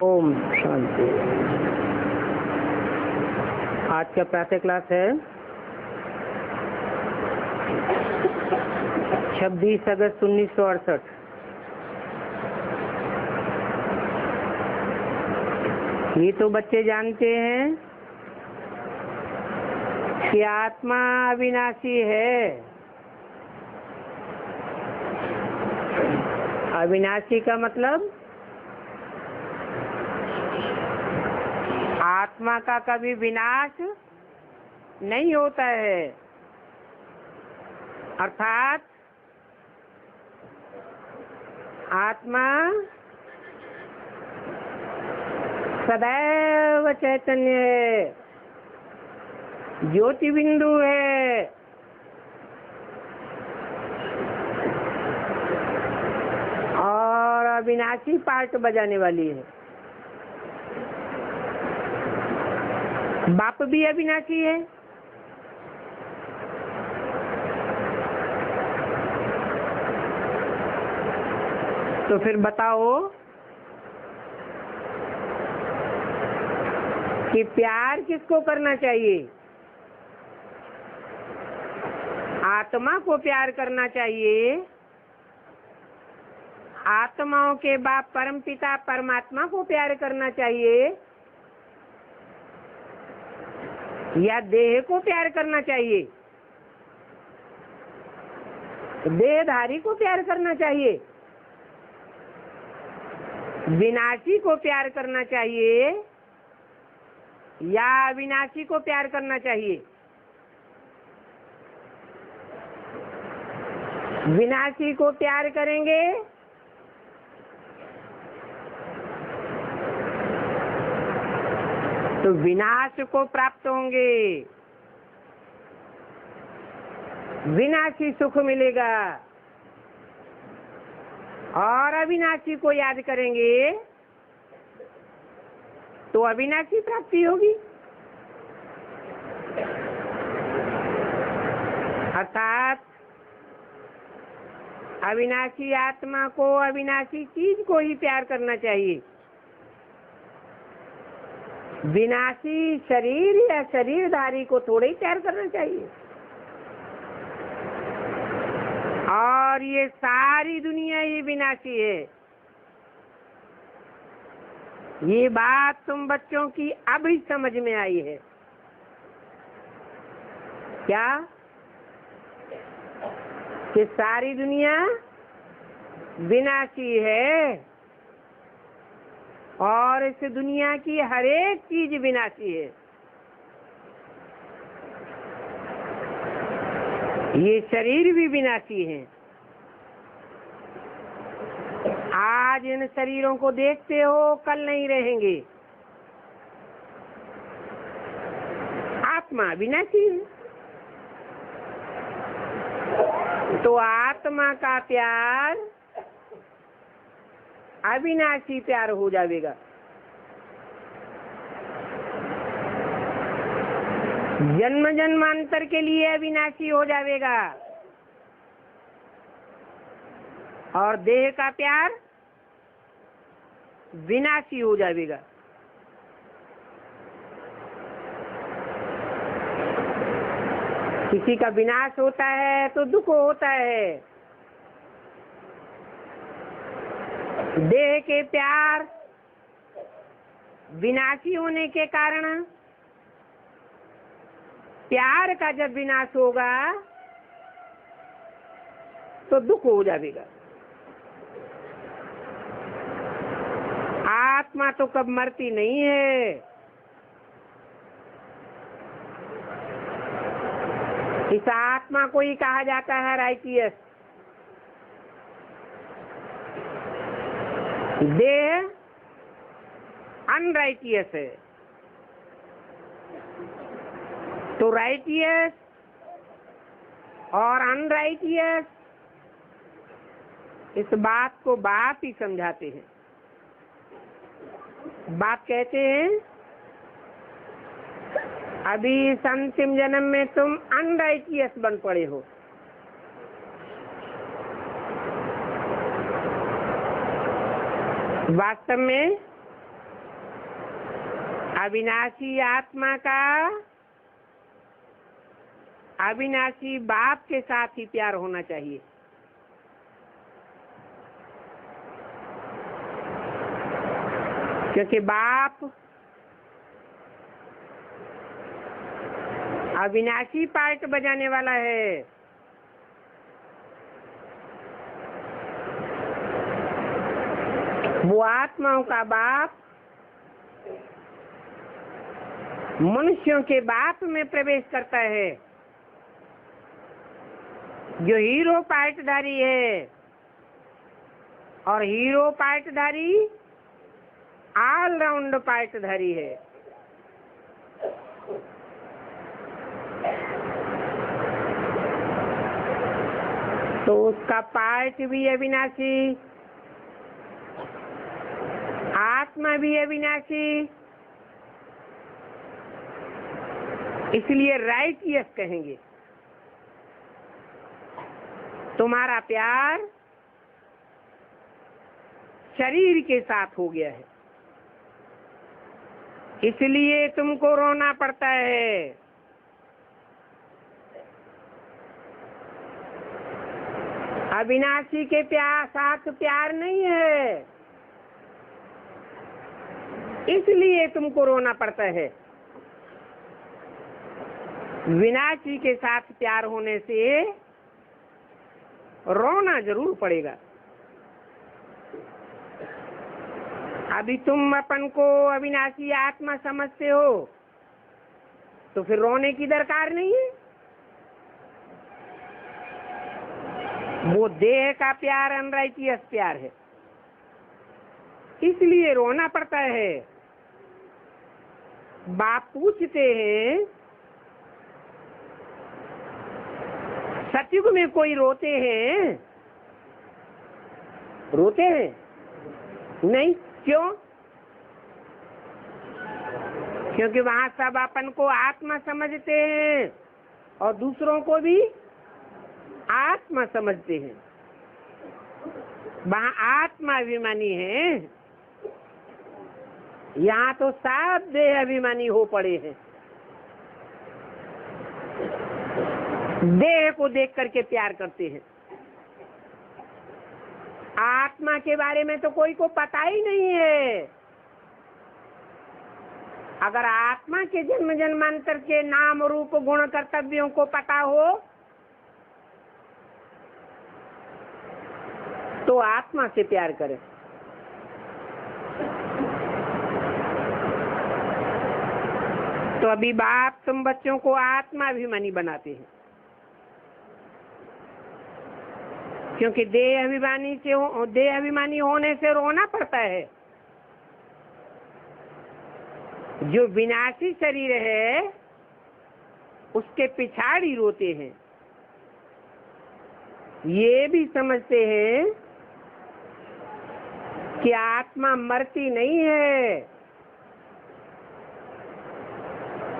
ओम शांति। आज का प्रातः क्लास है 26 अगस्त 1968। ये तो बच्चे जानते हैं कि आत्मा अविनाशी है। अविनाशी का मतलब आत्मा का कभी विनाश नहीं होता है, अर्थात आत्मा सदैव चैतन्य है, ज्योति बिंदु है। और अविनाशी पार्ट बजाने वाली है। बाप भी अविनाशी है। तो फिर बताओ कि प्यार किसको करना चाहिए? आत्मा को प्यार करना चाहिए। आत्माओं के बाप परमपिता परमात्मा को प्यार करना चाहिए या देह को प्यार करना चाहिए? देहधारी को प्यार करना चाहिए? विनाशी को प्यार करना चाहिए या अविनाशी को प्यार करना चाहिए? विनाशी को प्यार करेंगे तो विनाश को प्राप्त होंगे, विनाशी सुख मिलेगा। और अविनाशी को याद करेंगे तो अविनाशी प्राप्ति होगी। अर्थात अविनाशी आत्मा को अविनाशी चीज को ही प्यार करना चाहिए। विनाशी शरीर या शरीरधारी को थोड़े ही प्यार करना चाहिए। और ये सारी दुनिया ही विनाशी है। ये बात तुम बच्चों की अभी समझ में आई है क्या? कि सारी दुनिया विनाशी है और इस दुनिया की हर एक चीज विनाशी है। ये शरीर भी विनाशी है। आज इन शरीरों को देखते हो, कल नहीं रहेंगे। आत्मा विनाशी है। तो आत्मा का प्यार अविनाशी प्यार हो जाएगा। जन्म जन्मांतर के लिए अविनाशी हो जाएगा। और देह का प्यार विनाशी हो जाएगा। किसी का विनाश होता है तो दुख होता है। देह के प्यार विनाशी होने के कारण प्यार का जब विनाश होगा तो दुख हो जाएगा। आत्मा तो कब मरती नहीं है। इस आत्मा को ही कहा जाता है राइटियस। देह अनराइटियस है। तो राइटियस और अनराइटियस इस बात को बाप ही समझाते हैं। बाप कहते हैं अभी इस अंतिम जन्म में तुम अनराइटियस बन पड़े हो। वास्तव में अविनाशी आत्मा का अविनाशी बाप के साथ ही प्यार होना चाहिए। क्योंकि बाप अविनाशी पार्ट बजाने वाला है। वो आत्माओं का बाप मनुष्यों के बाप में प्रवेश करता है। जो हीरो पार्टधारी है, और हीरो पार्टधारी ऑलराउंड पार्टधारी है। तो उसका पार्ट भी अविनाशी, आत्मा भी अविनाशी, इसलिए राइटियस कहेंगे। तुम्हारा प्यार शरीर के साथ हो गया है, इसलिए तुमको रोना पड़ता है। अविनाशी के साथ प्यार नहीं है, इसलिए तुमको रोना पड़ता है। विनाशी के साथ प्यार होने से रोना जरूर पड़ेगा। अभी तुम अपन को अविनाशी आत्मा समझते हो, तो फिर रोने की दरकार नहीं है। वो देह का प्यार अनराइटियस प्यार है, इसलिए रोना पड़ता है। बाप पूछते हैं, सतयुग में कोई रोते हैं? रोते हैं? नहीं। क्यों? क्योंकि वहां सब अपन को आत्मा समझते हैं और दूसरों को भी आत्मा समझते हैं। वहां आत्मा अभिमानी है, यहाँ तो सब देह अभिमानी हो पड़े हैं। देह को देख करके प्यार करते हैं। आत्मा के बारे में तो कोई को पता ही नहीं है। अगर आत्मा के जन्म जन्मांतर के नाम रूप गुण कर्तव्यों को पता हो तो आत्मा से प्यार करें। तो अभी बाप तुम बच्चों को आत्मा अभिमानी बनाते हैं, क्योंकि देह अभिमानी होने से रोना पड़ता है। जो विनाशी शरीर है उसके पिछाड़ी रोते हैं। ये भी समझते हैं कि आत्मा मरती नहीं है।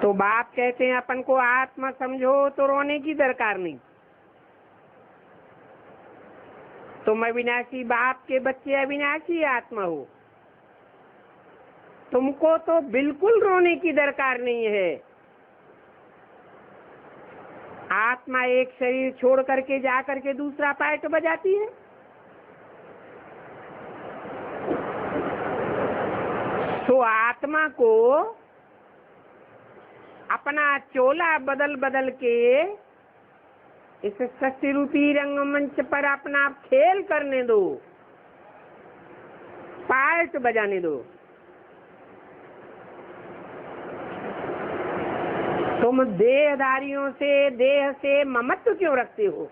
तो बाप कहते हैं अपन को आत्मा समझो तो रोने की दरकार नहीं। तुम अविनाशी बाप के बच्चे अविनाशी आत्मा हो, तुमको तो बिल्कुल रोने की दरकार नहीं है। आत्मा एक शरीर छोड़ करके जा करके दूसरा पार्ट बजाती है। तो आत्मा को अपना चोला बदल बदल के इस सृष्टि रूपी रंगमंच पर अपना खेल करने दो, पार्ट बजाने दो। तुम देहधारियों से, देह से ममत्व क्यों रखते हो?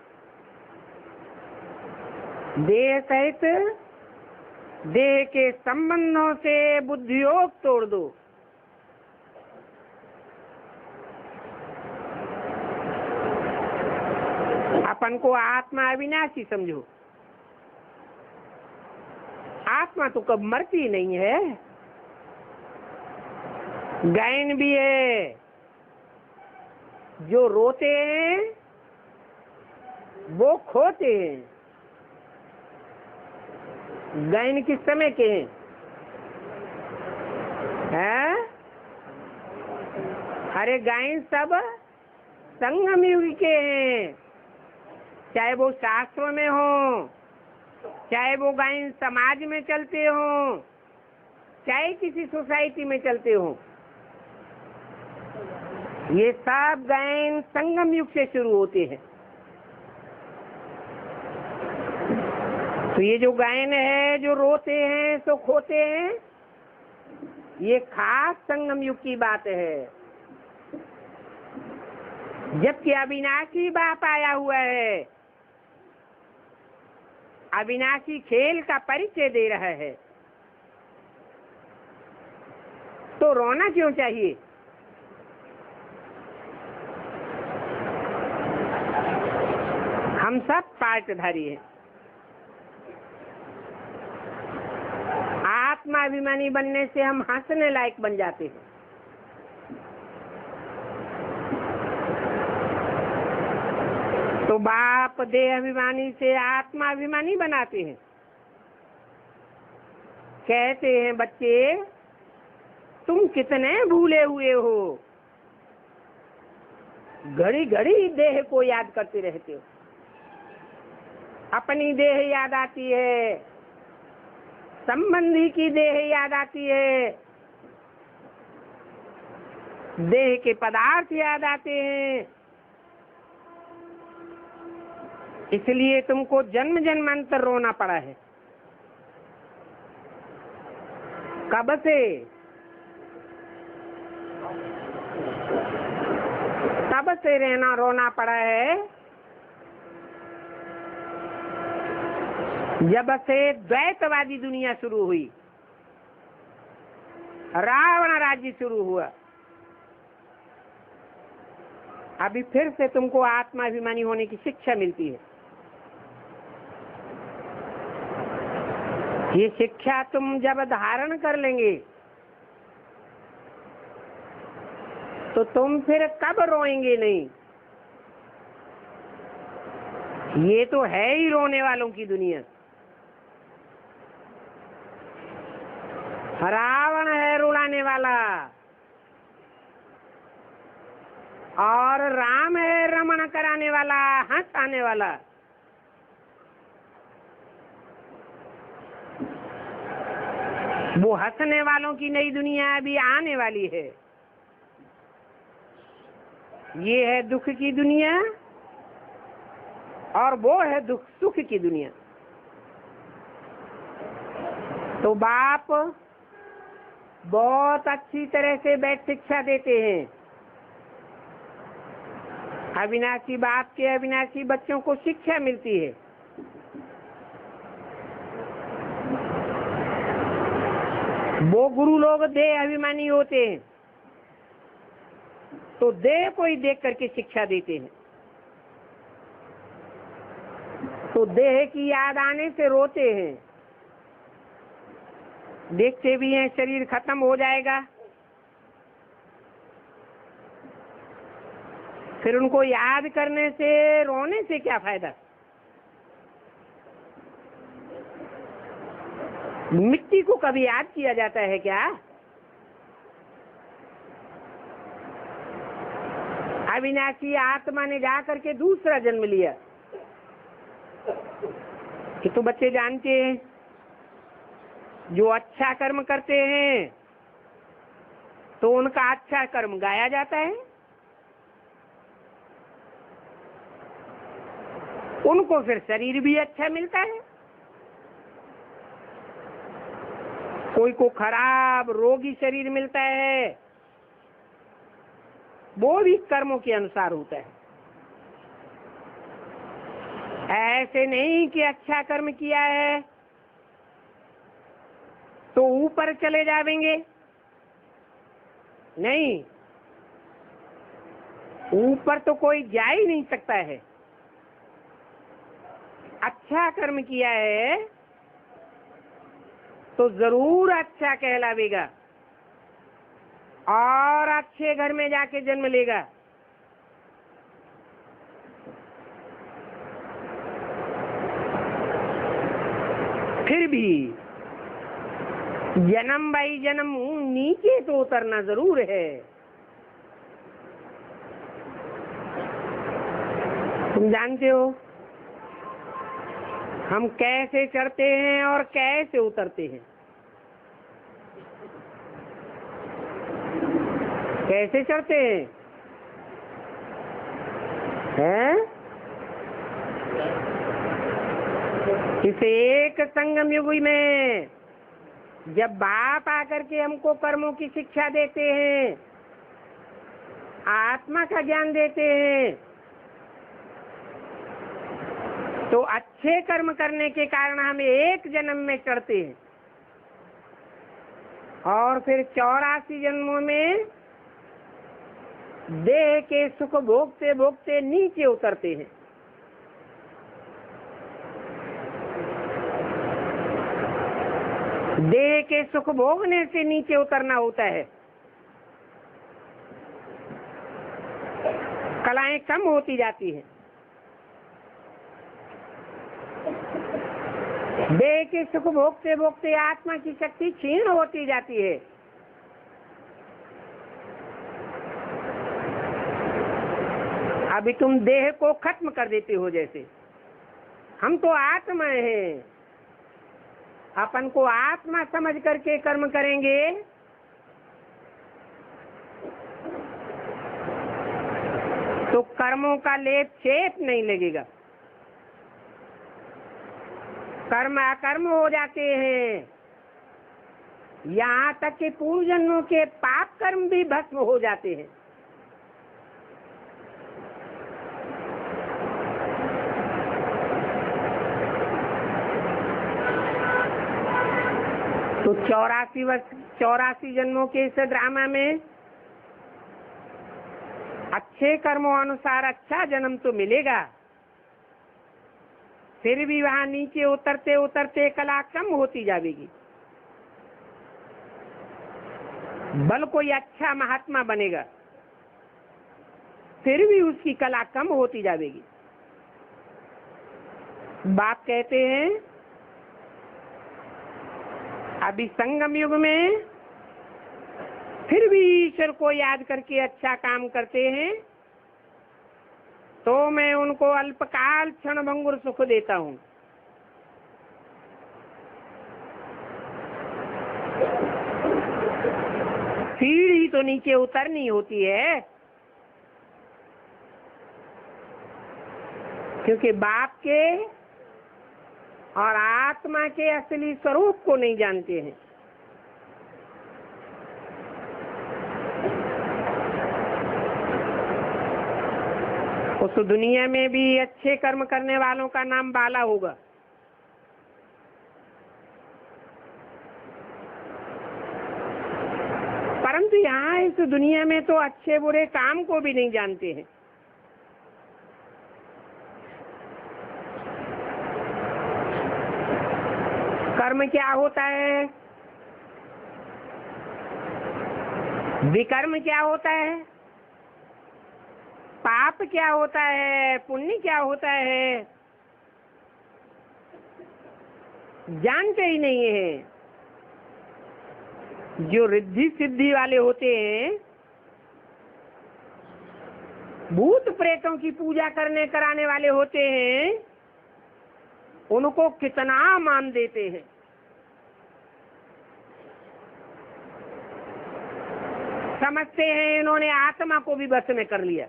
देह सहित देह के संबंधों से बुद्धियोग तोड़ दो। अपन को आत्मा अविनाशी समझो। आत्मा तो कब मरती नहीं है। गायन भी है, जो रोते हैं वो खोते हैं। गायन किस समय के हैं? अरे गायें सब संगम युग के हैं, चाहे वो शास्त्रों में हो, चाहे वो गायें समाज में चलते हो, चाहे किसी सोसाइटी में चलते हो, ये सब गायन संगम युग से शुरू होते हैं। तो ये जो गायन है, जो रोते हैं सो खोते हैं, ये खास संगम युग की बात है। जबकि अविनाशी बाप आया हुआ है, अविनाशी खेल का परिचय दे रहा है, तो रोना क्यों चाहिए? हम सब पार्टधारी हैं। आत्माभिमानी बनने से हम हंसने लायक बन जाते हैं। तो बाप देह अभिमानी से आत्माभिमानी बनाते हैं। कहते हैं बच्चे तुम कितने भूले हुए हो, घड़ी घड़ी देह को याद करते रहते हो। अपनी देह याद आती है, संबंधी की देह याद आती है, देह के पदार्थ याद आते हैं। इसलिए तुमको जन्म जन्मांतर रोना पड़ा है। कब से? तब से रोना पड़ा है जब से द्वैतवादी दुनिया शुरू हुई, रावण राज्य शुरू हुआ। अभी फिर से तुमको आत्माभिमानी होने की शिक्षा मिलती है। ये शिक्षा तुम जब धारण कर लेंगे तो तुम फिर कब रोएंगे नहीं। ये तो है ही रोने वालों की दुनिया। रावण है रुलाने वाला और राम है रमण कराने वाला, हंसाने वाला। वो हंसने वालों की नई दुनिया अभी आने वाली है। ये है दुख की दुनिया और वो है दुख सुख की दुनिया। तो बाप बहुत अच्छी तरह से बैठ शिक्षा देते हैं। अविनाशी बाप के अविनाशी बच्चों को शिक्षा मिलती है। वो गुरु लोग देह अभिमानी होते हैं तो देह को ही देख करके शिक्षा देते हैं। तो देह की याद आने से रोते हैं, देखते भी हैं शरीर खत्म हो जाएगा, फिर उनको याद करने से रोने से क्या फायदा। मिट्टी को कभी याद किया जाता है क्या? अविनाशी आत्मा ने जा करके दूसरा जन्म लिया। ये तो बच्चे जानते हैं, जो अच्छा कर्म करते हैं तो उनका अच्छा कर्म गाया जाता है, उनको फिर शरीर भी अच्छा मिलता है। कोई को खराब रोगी शरीर मिलता है, वो भी कर्मों के अनुसार होता है। ऐसे नहीं कि अच्छा कर्म किया है तो ऊपर चले जाएंगे, नहीं, ऊपर तो कोई जा ही नहीं सकता है। अच्छा कर्म किया है तो जरूर अच्छा कहलावेगा और अच्छे घर में जाके जन्म लेगा। फिर भी जन्म बाई जन्म नीचे तो उतरना जरूर है। तुम जानते हो हम कैसे चढ़ते हैं और कैसे उतरते हैं? कैसे चढ़ते हैं? इस एक संगम युग में जब बाप आकर के हमको कर्मों की शिक्षा देते हैं, आत्मा का ज्ञान देते हैं, तो अच्छे कर्म करने के कारण हम एक जन्म में चढ़ते हैं और फिर 84 जन्मों में देह के सुख भोगते भोगते नीचे उतरते हैं। देह के सुख भोगने से नीचे उतरना होता है। कलाएं कम होती जाती हैं, देह के सुख भोगते भोगते आत्मा की शक्ति क्षीण होती जाती है। अभी तुम देह को खत्म कर देते हो, जैसे हम तो आत्मा हैं, अपन को आत्मा समझ करके कर्म करेंगे तो कर्मों का लेप चेप नहीं लगेगा। कर्म अकर्म हो जाते हैं, यहाँ तक कि पूर्व जन्मों के पाप कर्म भी भस्म हो जाते हैं। तो 84 जन्मों के इस ड्रामा में अच्छे कर्मों अनुसार अच्छा जन्म तो मिलेगा, फिर भी वहां नीचे उतरते उतरते कला कम होती जाएगी। बल कोई अच्छा महात्मा बनेगा, फिर भी उसकी कला कम होती जाएगी। बाप कहते हैं अभी संगम युग में फिर भी ईश्वर को याद करके अच्छा काम करते हैं तो मैं उनको अल्पकाल क्षण भंगुर सुख देता हूँ। सीढ़ी तो नीचे उतरनी होती है, क्योंकि बाप के और आत्मा के असली स्वरूप को नहीं जानते हैं। उस दुनिया में भी अच्छे कर्म करने वालों का नाम बाला होगा, परंतु यहाँ इस दुनिया में तो अच्छे बुरे काम को भी नहीं जानते हैं। कर्म क्या होता है, विकर्म क्या होता है, पाप क्या होता है, पुण्य क्या होता है, जानते ही नहीं है। जो रिद्धि सिद्धि वाले होते हैं, भूत प्रेतों की पूजा करने कराने वाले होते हैं, उनको कितना मान देते हैं। समझते हैं इन्होंने आत्मा को भी बस में कर लिया।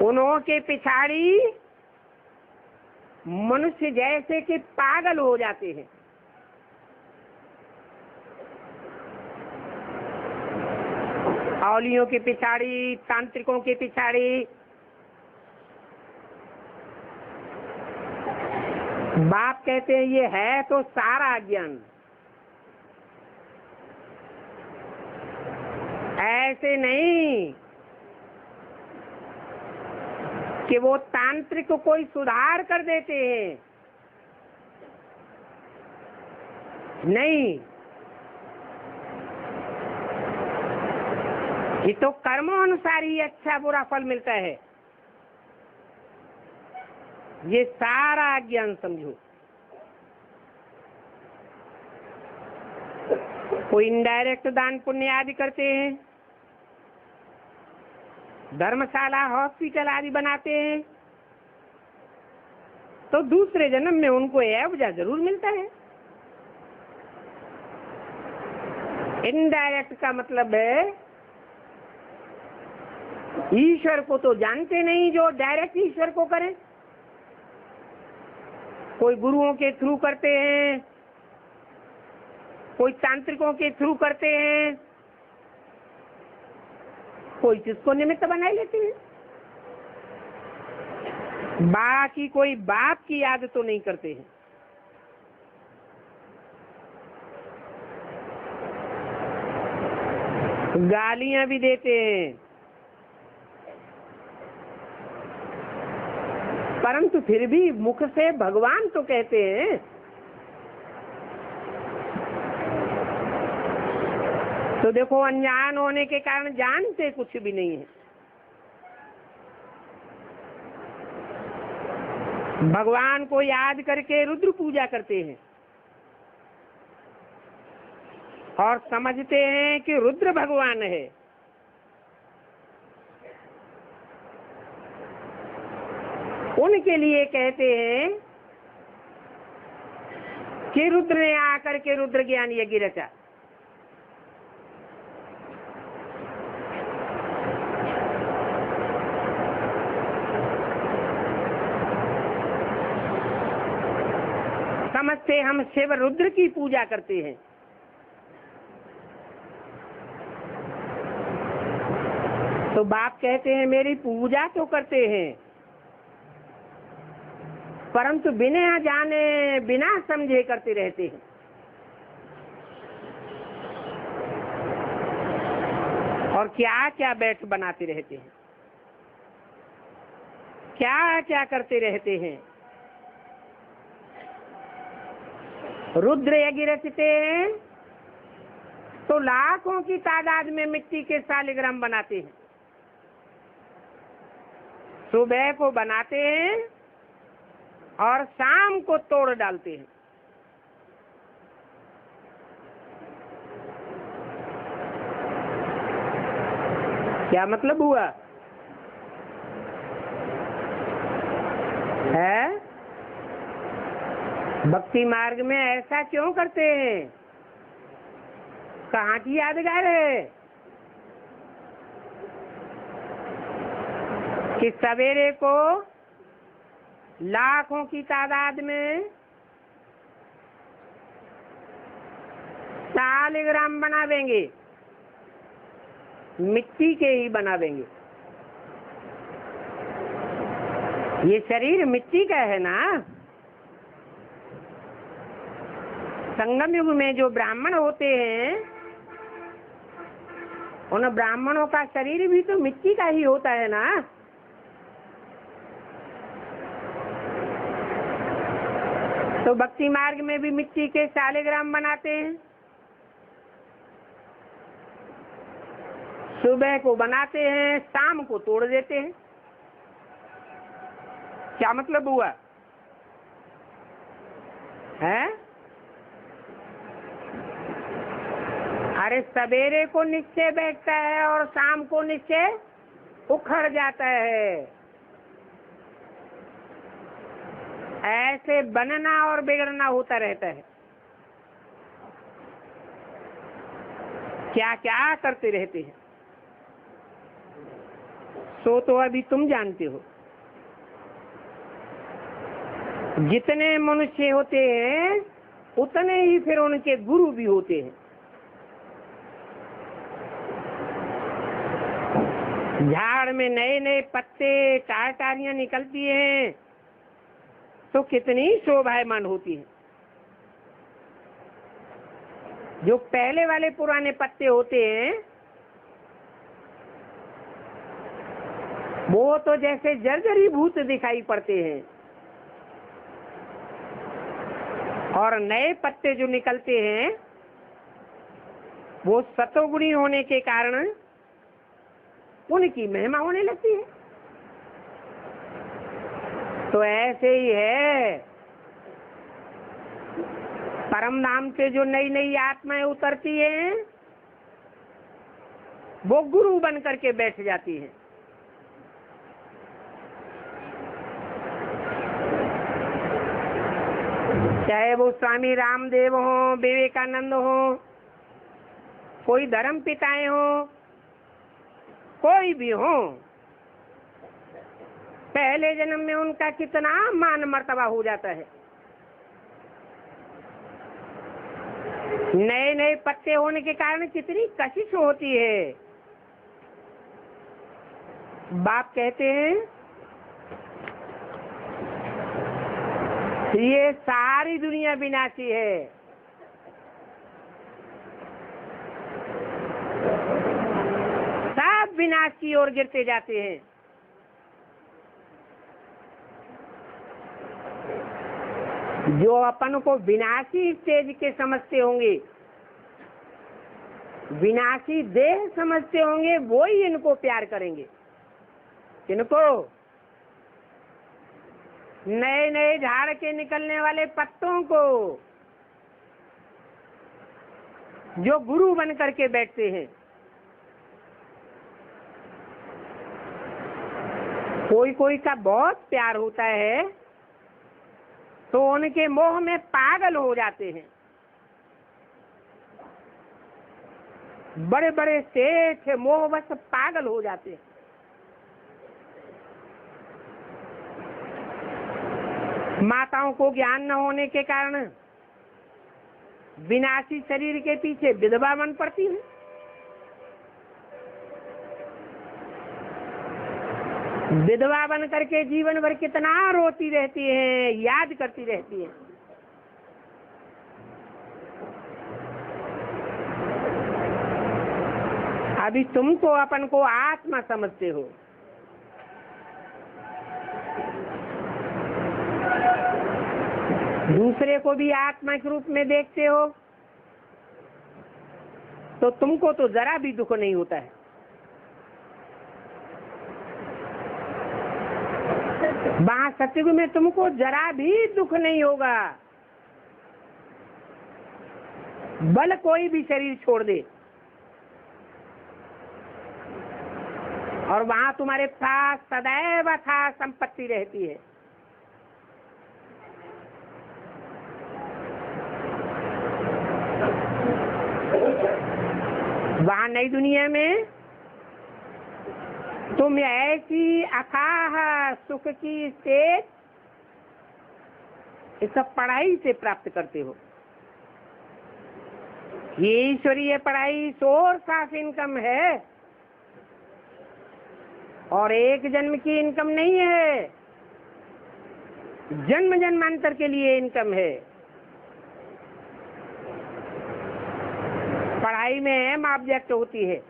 उनके पिछाड़ी मनुष्य जैसे कि पागल हो जाते हैं। औलियों के पिछाड़ी, तांत्रिकों के पिछाड़ी बाप कहते हैं ये है तो सारा ज्ञान। ऐसे नहीं कि वो तांत्रिक को कोई सुधार कर देते हैं, नहीं, ये तो कर्मों अनुसार ही अच्छा बुरा फल मिलता है। ये सारा ज्ञान समझो। कोई इनडायरेक्ट दान पुण्य आदि करते हैं, धर्मशाला, हॉस्पिटल आदि बनाते हैं, तो दूसरे जन्म में उनको एवजा जरूर मिलता है। इनडायरेक्ट का मतलब है ईश्वर को तो जानते नहीं जो डायरेक्ट ईश्वर को करें। कोई गुरुओं के थ्रू करते हैं, कोई तांत्रिकों के थ्रू करते हैं, कोई किसको निमित्त बना लेते हैं। बाकी कोई बाप की याद तो नहीं करते हैं। गालियां भी देते हैं, परंतु फिर भी मुख से भगवान तो कहते हैं। तो देखो, अनजान होने के कारण जानते कुछ भी नहीं है। भगवान को याद करके रुद्र पूजा करते हैं और समझते हैं कि रुद्र भगवान है। उनके लिए कहते हैं कि रुद्र ने आकर के रुद्र ज्ञान यज्ञ रचा। समझते हम शिव रुद्र की पूजा करते हैं। तो बाप कहते हैं मेरी पूजा तो करते हैं, परंतु बिना जाने बिना समझे करते रहते हैं। और क्या क्या बैठ बनाते रहते हैं, क्या क्या करते रहते हैं। रुद्र यज्ञ रचते हैं तो लाखों की तादाद में मिट्टी के शालिग्राम बनाते हैं। सुबह को बनाते हैं और शाम को तोड़ डालते हैं। क्या मतलब हुआ है? भक्ति मार्ग में ऐसा क्यों करते हैं? कहाँ की यादगार है कि सवेरे को लाखों की तादाद में शालिग्राम बनावेंगे, मिट्टी के ही बनावेंगे। ये शरीर मिट्टी का है ना। संगम युग में जो ब्राह्मण होते हैं, उन ब्राह्मणों का शरीर भी तो मिट्टी का ही होता है ना। तो भक्ति मार्ग में भी मिट्टी के शालिग्राम बनाते हैं। सुबह को बनाते हैं, शाम को तोड़ देते हैं। क्या मतलब हुआ है? अरे सवेरे को निश्चय बैठता है और शाम को निश्चय उखड़ जाता है। ऐसे बनना और बिगड़ना होता रहता है। क्या क्या करते रहते हैं, सो तो अभी तुम जानते हो। जितने मनुष्य होते हैं उतने ही फिर उनके गुरु भी होते हैं। झाड़ में नए नए पत्ते टारियां निकलती हैं तो कितनी शोभायमान होती है। जो पहले वाले पुराने पत्ते होते हैं वो तो जैसे जर्जरीभूत दिखाई पड़ते हैं, और नए पत्ते जो निकलते हैं वो सतोगुणी होने के कारण उनकी महिमा होने लगती है। तो ऐसे ही है, परम धाम से जो नई नई आत्माएं उतरती हैं वो गुरु बन करके बैठ जाती हैं। चाहे वो स्वामी रामदेव हो, विवेकानंद हो, कोई धर्म पिताएं हो, कोई भी हो, पहले जन्म में उनका कितना मान मर्तबा हो जाता है। नए नए पत्ते होने के कारण कितनी कशिश होती है। बाप कहते हैं ये सारी दुनिया विनाशी है, सब विनाश की ओर गिरते जाते हैं। जो अपन को विनाशी स्टेज के समझते होंगे, विनाशी देह समझते होंगे, वो ही इनको प्यार करेंगे। किनको? नए नए झाड़ के निकलने वाले पत्तों को, जो गुरु बन करके बैठते हैं। कोई कोई का बहुत प्यार होता है तो उनके मोह में पागल हो जाते हैं। बड़े बड़े सेठ मोहवश पागल हो जाते हैं। माताओं को ज्ञान न होने के कारण विनाशी शरीर के पीछे विधवा बन पड़ती है। विधवा बन करके जीवन भर कितना रोती रहती है, याद करती रहती है। अभी तुम तो अपन को आत्मा समझते हो, दूसरे को भी आत्मा के रूप में देखते हो, तो तुमको तो जरा भी दुख नहीं होता है। वहां सत्युग में तुमको जरा भी दुख नहीं होगा। बल कोई भी शरीर छोड़ दे और वहां तुम्हारे पास सदैव था संपत्ति रहती है। वहां नई दुनिया में तुम ऐसी अथाह सुख की स्टेज इस सब पढ़ाई से प्राप्त करते हो। ये ईश्वरीय पढ़ाई सोर्स ऑफ इनकम है और एक जन्म की इनकम नहीं है, जन्म जन्मांतर के लिए इनकम है। पढ़ाई में अहम ऑब्जेक्ट होती है।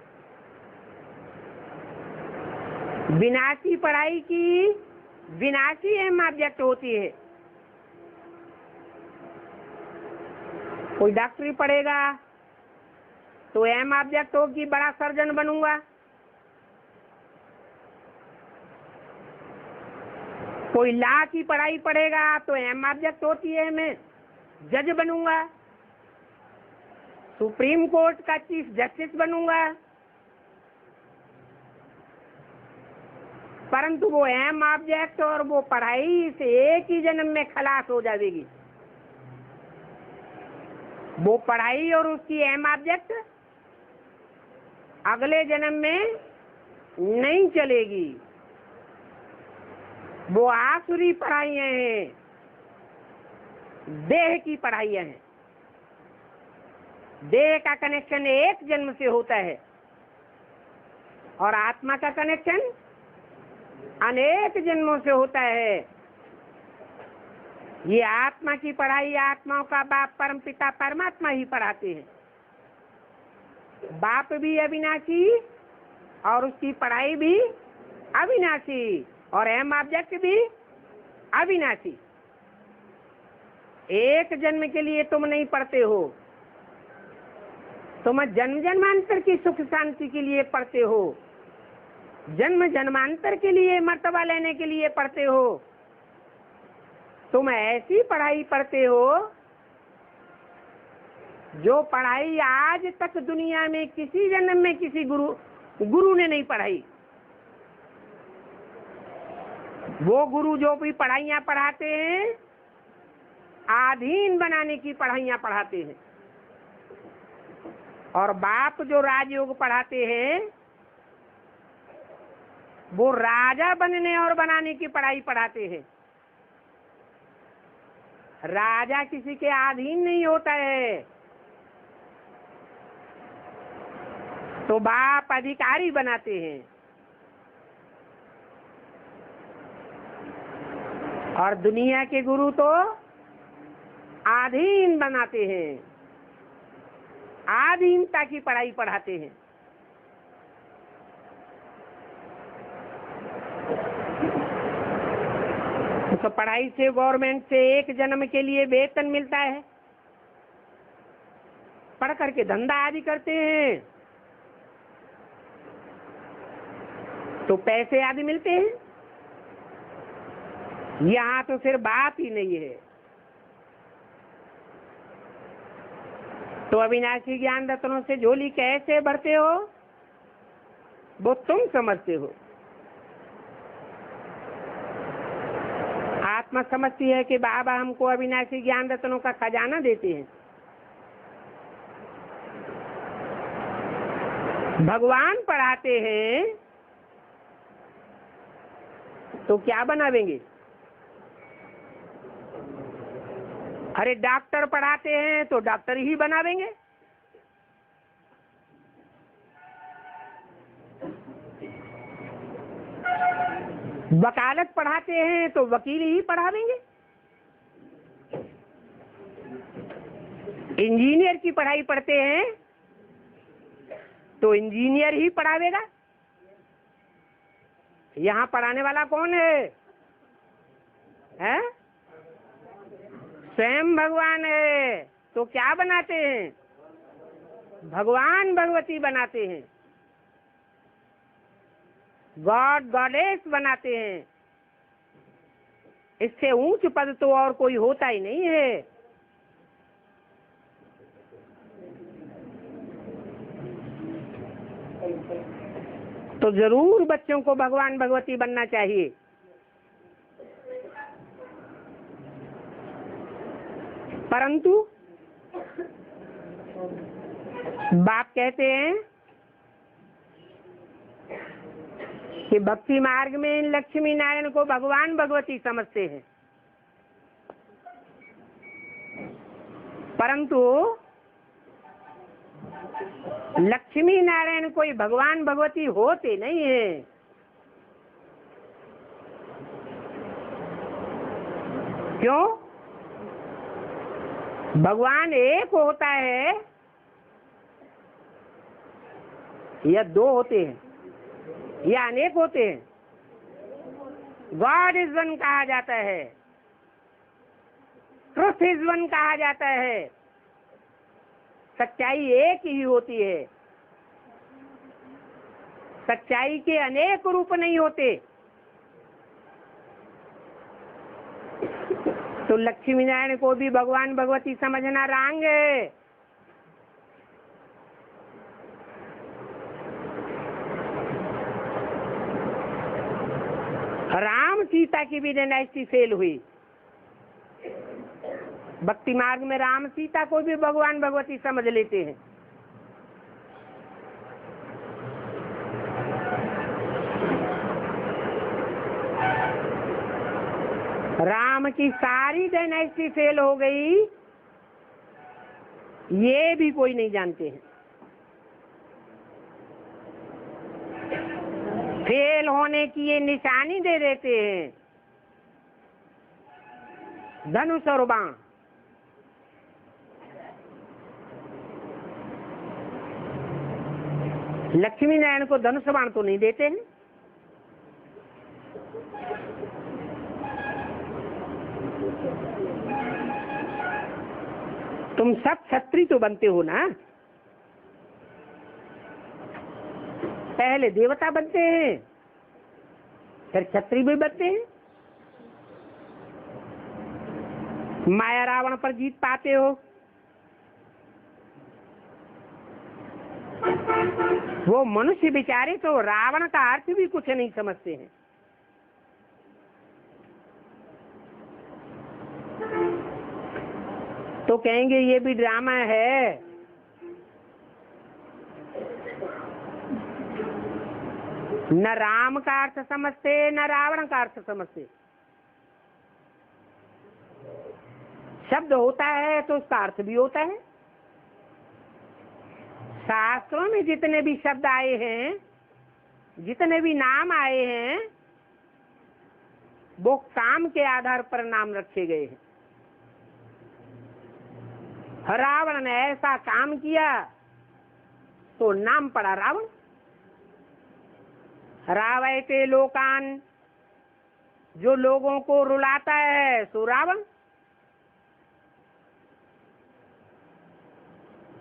विनाशी पढ़ाई की विनाशी अहम ऑब्जेक्ट होती है। कोई डॉक्टरी पढ़ेगा तो अहम ऑब्जेक्ट हो कि बड़ा सर्जन बनूंगा। कोई लॉ की पढ़ाई पढ़ेगा तो अहम ऑब्जेक्ट होती है मैं जज बनूंगा, सुप्रीम कोर्ट का चीफ जस्टिस बनूंगा। परंतु वो अहम ऑब्जेक्ट और वो पढ़ाई से एक ही जन्म में खलास हो जाएगी। वो पढ़ाई और उसकी अहम ऑब्जेक्ट अगले जन्म में नहीं चलेगी। वो आसुरी पढ़ाइयां हैं, देह की पढ़ाइयां हैं। देह का कनेक्शन एक जन्म से होता है और आत्मा का कनेक्शन अनेक जन्मों से होता है। ये आत्मा की पढ़ाई आत्माओं का बाप परम पिता परमात्मा ही पढ़ाते हैं। बाप भी अविनाशी और उसकी पढ़ाई भी अविनाशी और अहम ऑब्जेक्ट भी अविनाशी। एक जन्म के लिए तुम नहीं पढ़ते हो, तुम जन्म जन्मांतर की सुख शांति के लिए पढ़ते हो, जन्म जन्मांतर के लिए मर्तबा लेने के लिए पढ़ते हो। तुम ऐसी पढ़ाई पढ़ते हो जो पढ़ाई आज तक दुनिया में किसी जन्म में किसी गुरु ने नहीं पढ़ाई। वो गुरु जो भी पढ़ाइयाँ पढ़ाते हैं अधीन बनाने की पढ़ाइयाँ पढ़ाते हैं, और बाप जो राजयोग पढ़ाते हैं वो राजा बनने और बनाने की पढ़ाई पढ़ाते हैं। राजा किसी के अधीन नहीं होता है, तो बाप अधिकारी बनाते हैं, और दुनिया के गुरु तो अधीन बनाते हैं, अधीनता की पढ़ाई पढ़ाते हैं। तो पढ़ाई से गवर्नमेंट से एक जन्म के लिए वेतन मिलता है, पढ़ करके धंधा आदि करते हैं तो पैसे आदि मिलते हैं। यहाँ तो फिर बात ही नहीं है। तो अविनाशी ज्ञान रत्नों से झोली कैसे भरते हो वो तुम समझते हो। आत्मा समझती है कि बाबा हमको अविनाशी ज्ञान रत्नों का खजाना देते हैं। भगवान पढ़ाते हैं तो क्या बनावेंगे? अरे डॉक्टर पढ़ाते हैं तो डॉक्टर ही बनावेंगे। वकालत पढ़ाते हैं तो वकील ही पढ़ावेंगे। इंजीनियर की पढ़ाई पढ़ते हैं तो इंजीनियर ही पढ़ावेगा। यहाँ पढ़ाने वाला कौन है? हैं? स्वयं भगवान है। तो क्या बनाते हैं? भगवान भगवती बनाते हैं, गॉड गॉडेस बनाते हैं। इससे ऊंच पद तो और कोई होता ही नहीं है। तो जरूर बच्चों को भगवान भगवती बनना चाहिए। परंतु बाप कहते हैं कि भक्ति मार्ग में इन लक्ष्मी नारायण को भगवान भगवती समझते हैं, परंतु लक्ष्मी नारायण कोई भगवान भगवती होते नहीं है। क्यों? भगवान एक होता है या दो होते हैं या अनेक होते हैं? गॉड इज वन कहा जाता है, ट्रुथ इज वन कहा जाता है। सच्चाई एक ही होती है, सच्चाई के अनेक रूप नहीं होते। तो लक्ष्मी नारायण को भी भगवान भगवती समझना रंग है। राम सीता की भी डायनेस्टी फेल हुई। भक्ति मार्ग में राम सीता को भी भगवान भगवती समझ लेते हैं। राम की सारी डायनेस्टी फेल हो गई, ये भी कोई नहीं जानते हैं। फेल होने की ये निशानी दे देते हैं, धनुष और बाण। लक्ष्मी नारायण को धनुष बाण तो नहीं देते हैं। तुम सब क्षत्रिय तो बनते हो ना, पहले देवता बनते हैं फिर क्षत्रिय भी बनते हैं। माया रावण पर जीत पाते हो, वो मनुष्य बेचारे तो रावण का अर्थ भी कुछ नहीं समझते हैं। कहेंगे ये भी ड्रामा है। न राम का अर्थ समझते न रावण का अर्थ समझते। शब्द होता है तो उसका अर्थ भी होता है। शास्त्रों में जितने भी शब्द आए हैं, जितने भी नाम आए हैं, वो काम के आधार पर नाम रखे गए हैं। रावण ने ऐसा काम किया तो नाम पड़ा रावण। रावयते लोकान, जो लोगों को रुलाता है सो रावण।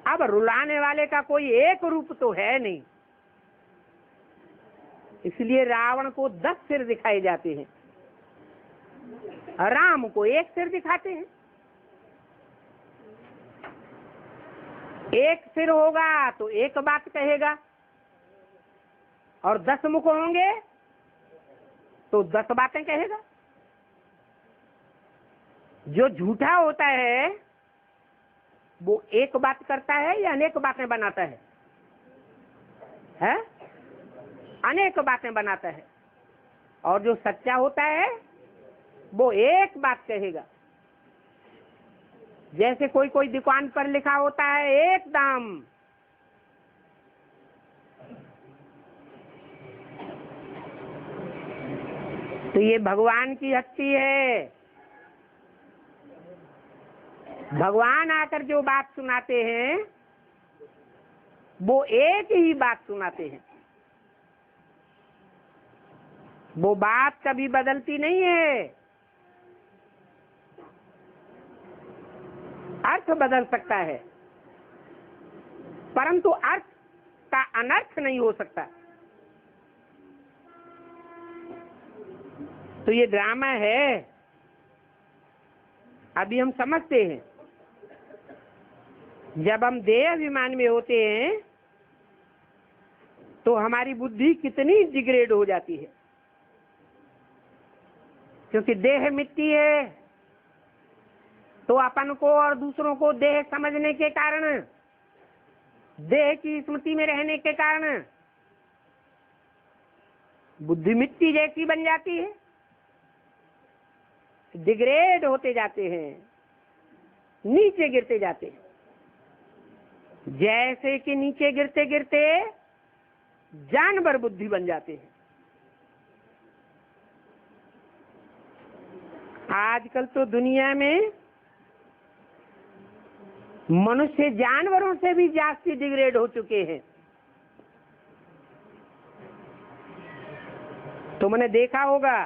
अब रुलाने वाले का कोई एक रूप तो है नहीं, इसलिए रावण को 10 सिर दिखाए जाते हैं, राम को 1 सिर दिखाते हैं। एक सिर होगा तो एक बात कहेगा, और 10 मुख होंगे तो 10 बातें कहेगा। जो झूठा होता है वो एक बात करता है या अनेक बातें बनाता है? अनेक बातें बनाता है। और जो सच्चा होता है वो एक बात कहेगा। जैसे कोई दुकान पर लिखा होता है एक दाम, तो ये भगवान की हस्ती है। भगवान आकर जो बात सुनाते हैं वो एक ही बात सुनाते हैं। वो बात कभी बदलती नहीं है। अर्थ बदल सकता है परंतु अर्थ का अनर्थ नहीं हो सकता। तो ये ड्रामा है। अभी हम समझते हैं, जब हम देह अभिमान में होते हैं तो हमारी बुद्धि कितनी डिग्रेड हो जाती है, क्योंकि देह मिट्टी है। तो अपन को और दूसरों को देह समझने के कारण, देह की स्मृति में रहने के कारण बुद्धि मिट्टी जैसी बन जाती है, डिग्रेड होते जाते हैं, नीचे गिरते जाते हैं। जैसे कि नीचे गिरते गिरते जानवर बुद्धि बन जाते हैं। आजकल तो दुनिया में मनुष्य जानवरों से भी जास्ती डिग्रेड हो चुके हैं। तुमने देखा होगा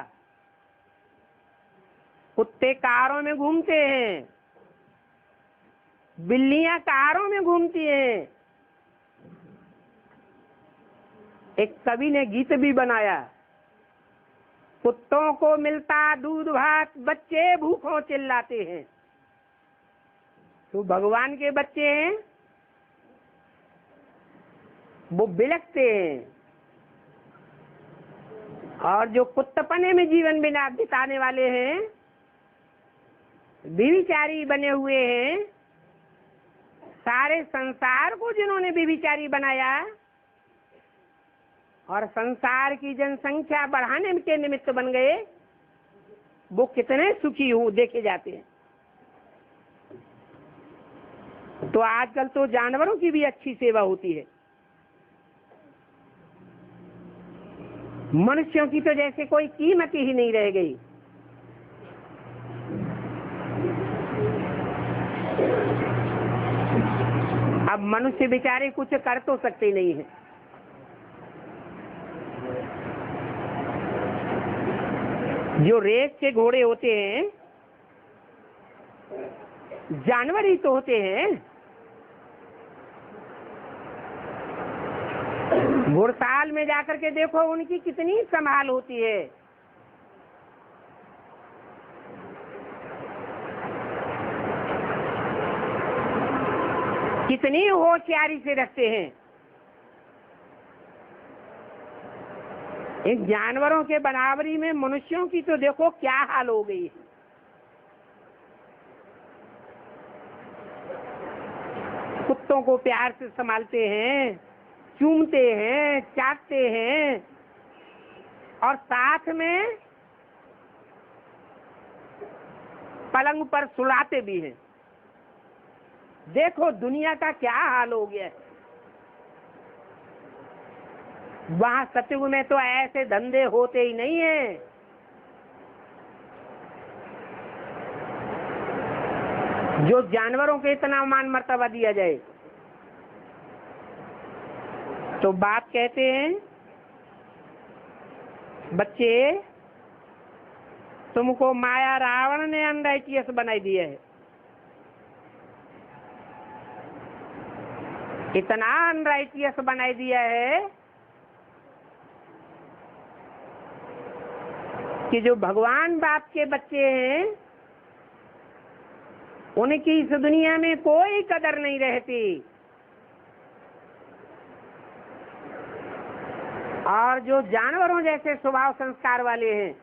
कुत्ते कारों में घूमते हैं, बिल्लियां कारों में घूमती हैं। एक कवि ने गीत भी बनाया, कुत्तों को मिलता दूध भात, बच्चे भूखों चिल्लाते हैं। तो भगवान के बच्चे हैं, वो बिलखते हैं, और जो कुत्तपने में जीवन बिताने वाले हैं, व्यभिचारी बने हुए हैं। सारे संसार को जिन्होंने व्यभिचारी बनाया और संसार की जनसंख्या बढ़ाने के निमित्त बन गए, वो कितने सुखी हो देखे जाते हैं। तो आजकल तो जानवरों की भी अच्छी सेवा होती है। मनुष्यों की तो जैसे कोई कीमत ही नहीं रह गई। अब मनुष्य बेचारे कुछ कर तो सकते नहीं है। जो रेस के घोड़े होते हैं, जानवर ही तो होते हैं। घुड़साल में जाकर के देखो उनकी कितनी संभाल होती है। कितनी होशियारी से रखते हैं। इन जानवरों के बराबरी में मनुष्यों की तो देखो क्या हाल हो गई है। कुत्तों को प्यार से संभालते हैं, चूमते हैं, चाटते हैं और साथ में पलंग पर सुलाते भी हैं। देखो दुनिया का क्या हाल हो गया है। वहां सतयुग में तो ऐसे धंधे होते ही नहीं है। जो जानवरों के इतना मान मर्तबा दिया जाए। तो बाप कहते हैं, बच्चे तुमको माया रावण ने अनराइटियस बनाई दिया है। इतना अनराइटियस बनाई दिया है कि जो भगवान बाप के बच्चे हैं उनकी इस दुनिया में कोई कदर नहीं रहती। और जो जानवरों जैसे स्वभाव संस्कार वाले हैं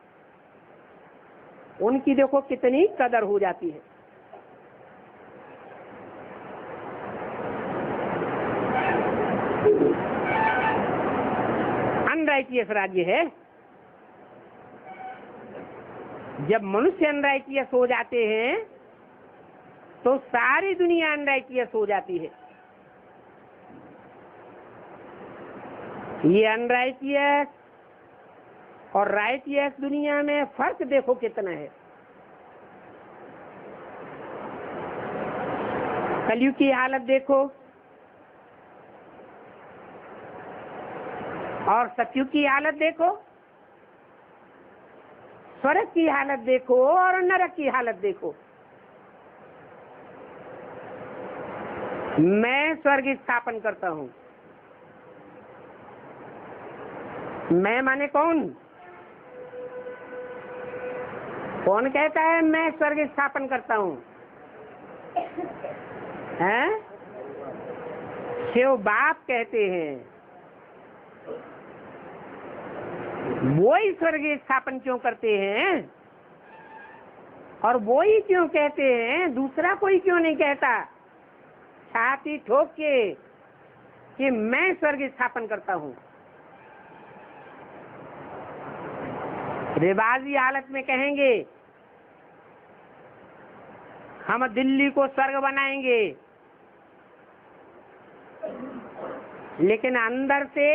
उनकी देखो कितनी कदर हो जाती है। अनराइटियस राज्य है। जब मनुष्य अनराइटियस हो जाते हैं तो सारी दुनिया अनराइटियस हो जाती है। ये अनराइटियस और राइटियस दुनिया में फर्क देखो कितना है। कलयुग की हालत देखो और सतयुग की हालत देखो, स्वर्ग की हालत देखो और नरक की हालत देखो। मैं स्वर्ग स्थापन करता हूं। मैं माने कौन? कौन कहता है मैं स्वर्ग स्थापन करता हूं? हैं? शिव बाप कहते हैं। वो ही स्वर्ग स्थापन क्यों करते हैं और वो ही क्यों कहते हैं, दूसरा कोई क्यों नहीं कहता छाती ठोक के कि मैं स्वर्ग स्थापन करता हूं? रिवाजी हालत में कहेंगे हम दिल्ली को स्वर्ग बनाएंगे, लेकिन अंदर से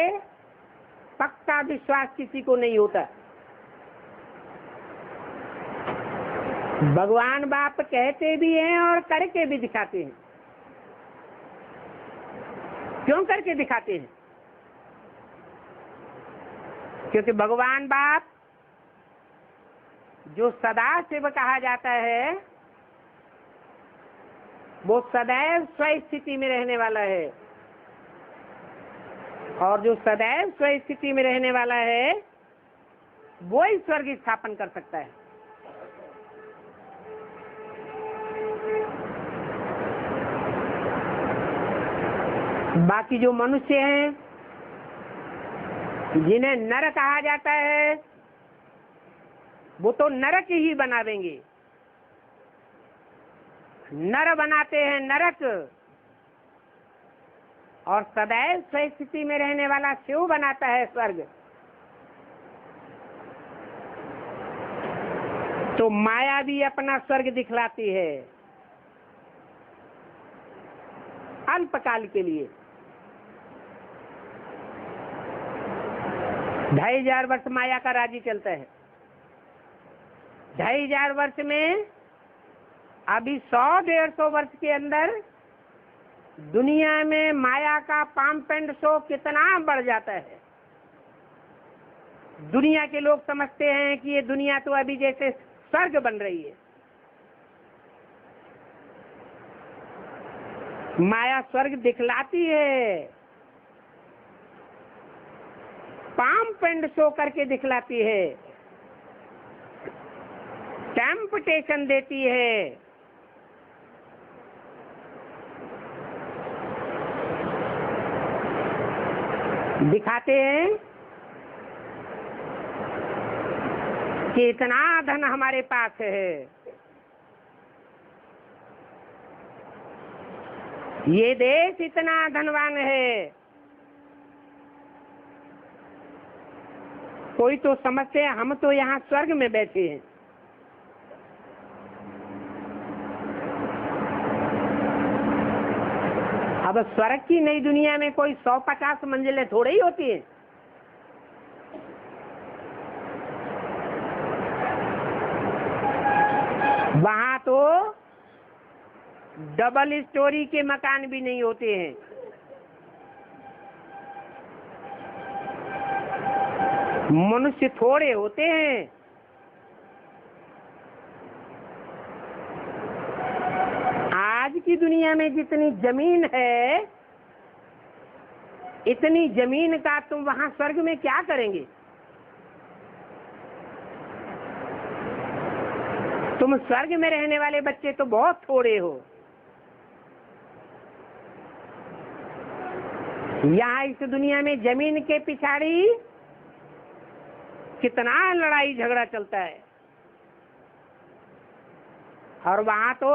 पक्का विश्वास किसी को नहीं होता। भगवान बाप कहते भी हैं और करके भी दिखाते हैं। क्यों करके दिखाते हैं? क्योंकि भगवान बाप जो सदा शिव कहा जाता है वो सदैव स्वस्थिति में रहने वाला है, और जो सदैव स्वस्थिति में रहने वाला है वो ही स्वर्ग स्थापन कर सकता है। बाकी जो मनुष्य हैं जिन्हें नर कहा जाता है वो तो नरक ही बना देंगे। नर बनाते हैं नरक, और सदैव स्वस्थिति में रहने वाला शिव बनाता है स्वर्ग। तो माया भी अपना स्वर्ग दिखलाती है अल्पकाल के लिए। 2500 वर्ष माया का राज्य चलता है। 2500 वर्ष में अभी 100-150 वर्ष के अंदर दुनिया में माया का पंप एंड शो कितना बढ़ जाता है। दुनिया के लोग समझते हैं कि ये दुनिया तो अभी जैसे स्वर्ग बन रही है। माया स्वर्ग दिखलाती है, पंप एंड शो करके दिखलाती है, टेम्पटेशन देती है। दिखाते हैं कि इतना धन हमारे पास है, ये देश इतना धनवान है, कोई तो समझते हैं हम तो यहाँ स्वर्ग में बैठे हैं। अब स्वर्ग की नई दुनिया में कोई 150 मंजिलें थोड़ी ही होती है। वहां तो डबल स्टोरी के मकान भी नहीं होते हैं। मनुष्य थोड़े होते हैं। आज की दुनिया में जितनी जमीन है, इतनी जमीन का तुम वहां स्वर्ग में क्या करेंगे? तुम स्वर्ग में रहने वाले बच्चे तो बहुत थोड़े हो। यहाँ इस दुनिया में जमीन के पिछाड़ी कितना लड़ाई झगड़ा चलता है, और वहां तो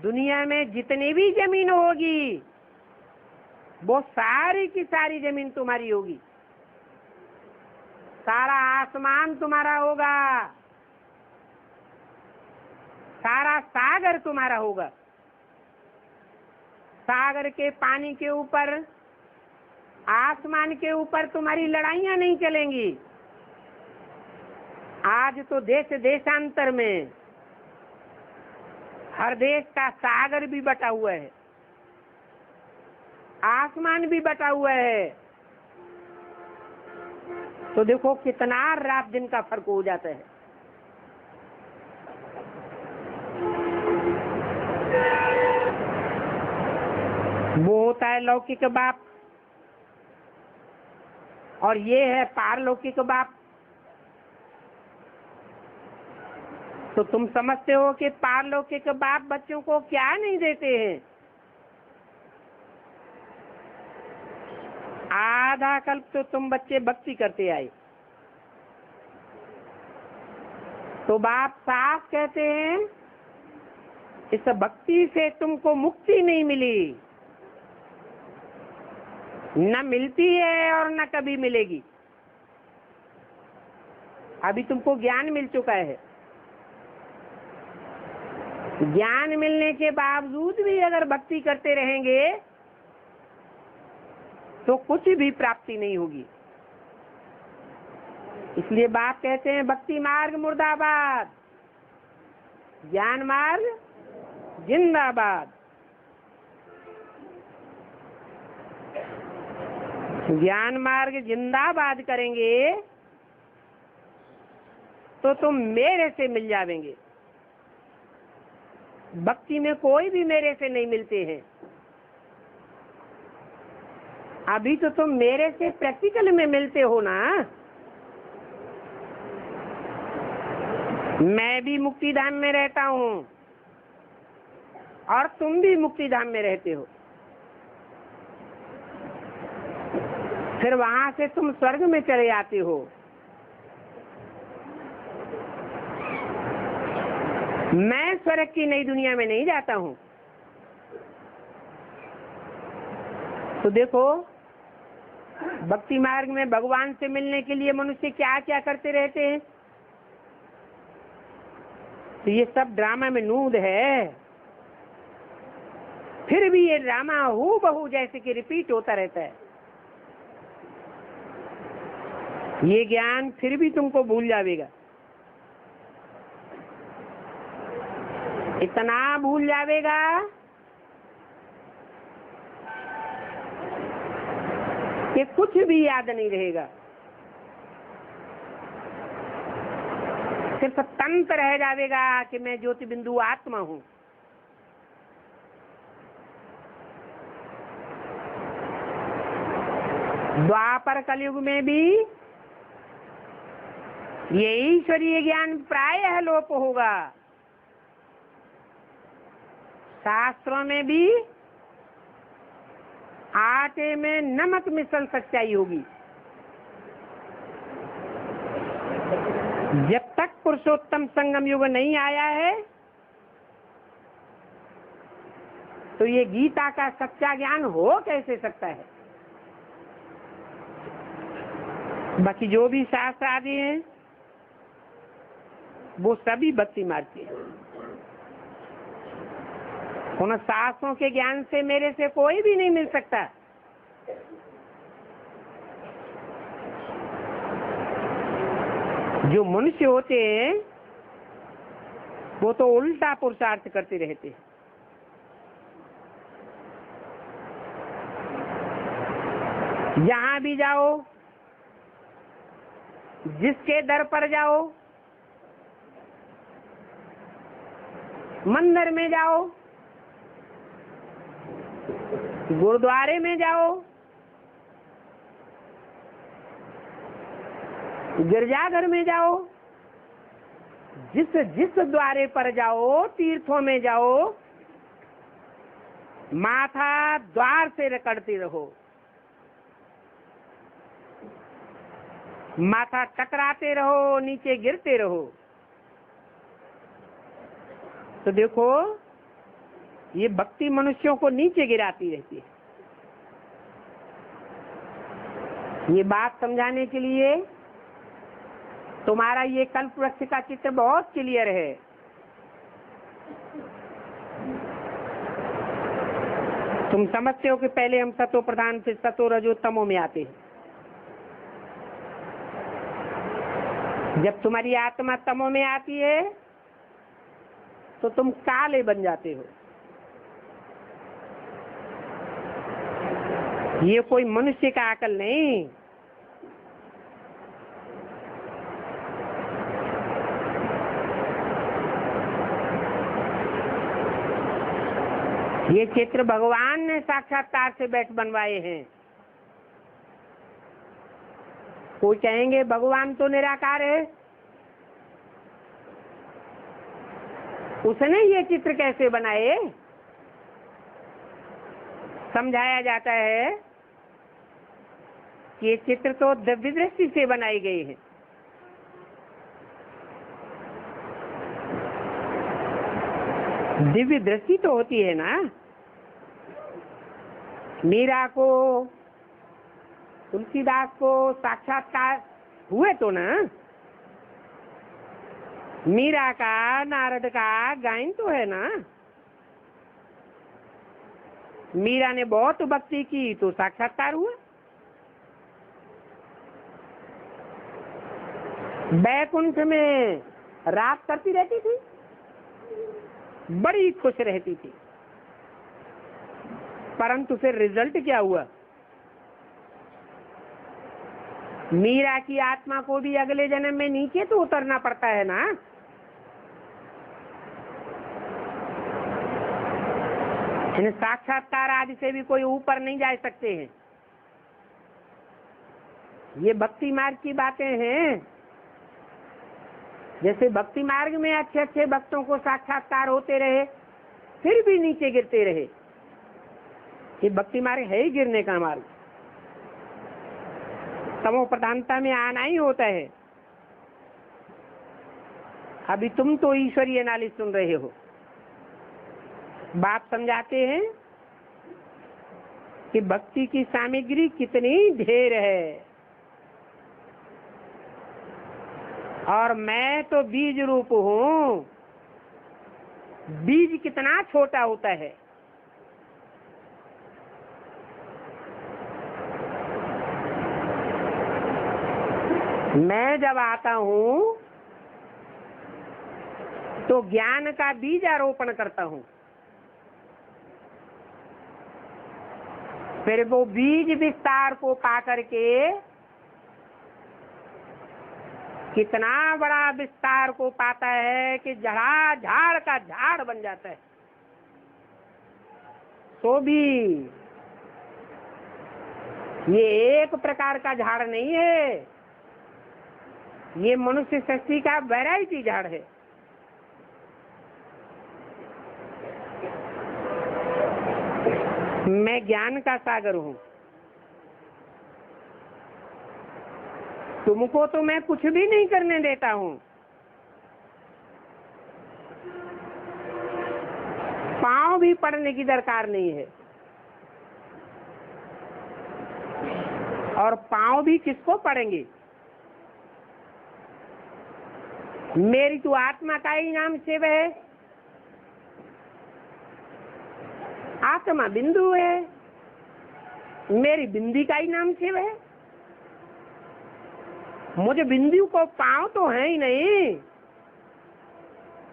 दुनिया में जितनी भी जमीन होगी वो सारी की सारी जमीन तुम्हारी होगी। सारा आसमान तुम्हारा होगा, सारा सागर तुम्हारा होगा। सागर के पानी के ऊपर, आसमान के ऊपर तुम्हारी लड़ाइयां नहीं चलेंगी। आज तो देश देशांतर में हर देश का सागर भी बटा हुआ है, आसमान भी बटा हुआ है। तो देखो कितना रात दिन का फर्क हो जाता है। वो होता है लौकिक बाप, और ये है पारलौकिक बाप। तो तुम समझते हो कि पारलौकिक बाप बच्चों को क्या नहीं देते हैं? आधा कल्प तो तुम बच्चे भक्ति करते आए, तो बाप साफ कहते हैं इस भक्ति से तुमको मुक्ति नहीं मिली, न मिलती है और न कभी मिलेगी। अभी तुमको ज्ञान मिल चुका है। ज्ञान मिलने के बावजूद भी अगर भक्ति करते रहेंगे तो कुछ भी प्राप्ति नहीं होगी। इसलिए बाप कहते हैं भक्ति मार्ग मुर्दाबाद, ज्ञान मार्ग जिंदाबाद। ज्ञान मार्ग जिंदाबाद करेंगे तो तुम मेरे से मिल जाएंगे। भक्ति में कोई भी मेरे से नहीं मिलते हैं। अभी तो तुम मेरे से प्रैक्टिकल में मिलते हो ना। मैं भी मुक्ति धाम में रहता हूँ और तुम भी मुक्ति धाम में रहते हो। फिर वहां से तुम स्वर्ग में चले आते हो। मैं स्वर्ग की नई दुनिया में नहीं जाता हूं। तो देखो भक्ति मार्ग में भगवान से मिलने के लिए मनुष्य क्या क्या करते रहते हैं। तो ये सब ड्रामा में नूद है। फिर भी ये ड्रामा हूबहू जैसे कि रिपीट होता रहता है। ये ज्ञान फिर भी तुमको भूल जाएगा। इतना भूल जाएगा कि कुछ भी याद नहीं रहेगा। सिर्फ तंत्र रह जाएगा कि मैं ज्योति बिंदु आत्मा हूं। द्वापर कलयुग में भी ये ईश्वरीय ज्ञान प्रायः लोप होगा। शास्त्रों में भी आटे में नमक मिसल सच्चाई होगी। जब तक पुरुषोत्तम संगम युग नहीं आया है तो ये गीता का सच्चा ज्ञान हो कैसे सकता है? बाकी जो भी शास्त्र आदि हैं वो सभी भक्ति मार्ग के हैं। उन शास्त्रों के ज्ञान से मेरे से कोई भी नहीं मिल सकता। जो मनुष्य होते हैं वो तो उल्टा पुरुषार्थ करते रहते हैं। जहां भी जाओ, जिसके दर पर जाओ, मंदिर में जाओ, गुरुद्वारे में जाओ, गिरजाघर में जाओ, जिस द्वारे पर जाओ, तीर्थों में जाओ, माथा द्वार से रगड़ते रहो, माथा टकराते रहो, नीचे गिरते रहो। तो देखो ये भक्ति मनुष्यों को नीचे गिराती रहती है। ये बात समझाने के लिए तुम्हारा ये कल्प वृक्ष का चित्र बहुत क्लियर है। तुम समझते हो कि पहले हम सतो प्रधान फिर सतो रजो तमो में आते हैं। जब तुम्हारी आत्मा तमो में आती है तो तुम काले बन जाते हो। ये कोई मनुष्य का अकल नहीं, ये चित्र भगवान ने साक्षात्कार से बैठ बनवाए हैं। कोई कहेंगे भगवान तो निराकार है, उसने ये चित्र कैसे बनाए? समझाया जाता है कि ये चित्र तो दिव्य दृष्टि से बनाई गई है। दिव्य दृष्टि तो होती है ना। मीरा को, तुलसीदास को साक्षात्कार हुए तो ना। मीरा का, नारद का गायन तो है ना। मीरा ने बहुत भक्ति की तो साक्षात्कार हुआ। बैकुंठ में रात करती रहती थी, बड़ी खुश रहती थी, परंतु फिर रिजल्ट क्या हुआ? मीरा की आत्मा को भी अगले जन्म में नीचे तो उतरना पड़ता है ना। इन साक्षात्कार आदि से भी कोई ऊपर नहीं जा सकते हैं। ये भक्ति मार्ग की बातें हैं। जैसे भक्ति मार्ग में अच्छे अच्छे भक्तों को साक्षात्कार होते रहे फिर भी नीचे गिरते रहे। ये भक्ति मार्ग है ही गिरने का मार्ग। तमो प्रधानता में आना ही होता है। अभी तुम तो ईश्वरीय नाली सुन रहे हो। बाप समझाते हैं कि भक्ति की सामग्री कितनी ढेर है और मैं तो बीज रूप हूँ। बीज कितना छोटा होता है। मैं जब आता हूँ तो ज्ञान का बीज आरोपण करता हूँ, फिर वो बीज विस्तार को पाकर के कितना बड़ा विस्तार को पाता है कि झाड़ का झाड़ बन जाता है। तो भी ये एक प्रकार का झाड़ नहीं है, ये मनुष्य सृष्टि का वैरायटी झाड़ है। मैं ज्ञान का सागर हूँ। तुमको तो मैं कुछ भी नहीं करने देता हूँ, पांव भी पड़ने की दरकार नहीं है। और पांव भी किसको पड़ेंगे? मेरी तो आत्मा का ही नाम शिव है, आत्मा बिंदु है, मेरी बिंदी का ही नाम शिव है। मुझे बिंदु को पांव तो है ही नहीं,